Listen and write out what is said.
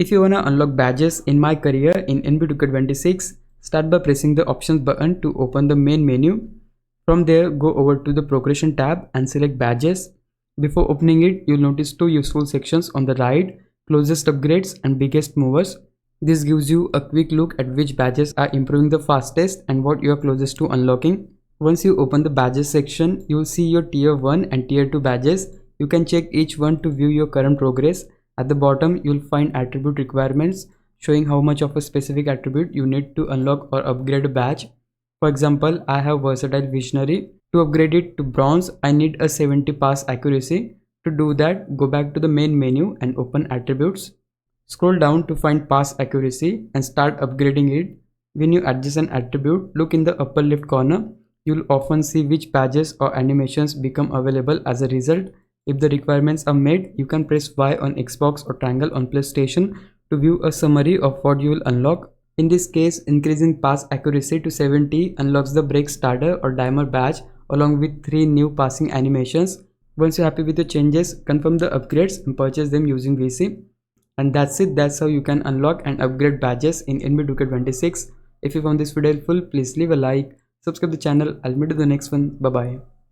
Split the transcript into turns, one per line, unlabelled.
If you wanna unlock badges in My Career in NB2K26, start by pressing the options button to open the main menu. From there, go over to the progression tab and select badges. Before opening it, you'll notice two useful sections on the right: closest upgrades and biggest movers. This gives you a quick look at which badges are improving the fastest and what you are closest to unlocking. Once you open the badges section, you'll see your tier 1 and tier 2 badges. You can check each one to view your current progress. At the bottom, you'll find attribute requirements showing how much of a specific attribute you need to unlock or upgrade a badge. For example, I have Versatile Visionary. To upgrade it to Bronze, I need a 70 pass accuracy. To do that, go back to the main menu and open Attributes. Scroll down to find Pass Accuracy and start upgrading it. When you adjust an attribute, look in the upper left corner. You'll often see which badges or animations become available as a result. If the requirements are met, you can press Y on Xbox or triangle on PlayStation to view a summary of what you will unlock. In this case, increasing pass accuracy to 70 unlocks the Break Starter or Dimer badge along with 3 new passing animations. Once you're happy with the changes, confirm the upgrades and purchase them using VC. And that's it. That's how you can unlock and upgrade badges in NB2K26. If you found this video helpful, please leave a like, subscribe the channel. I'll meet you in the next one. Bye bye.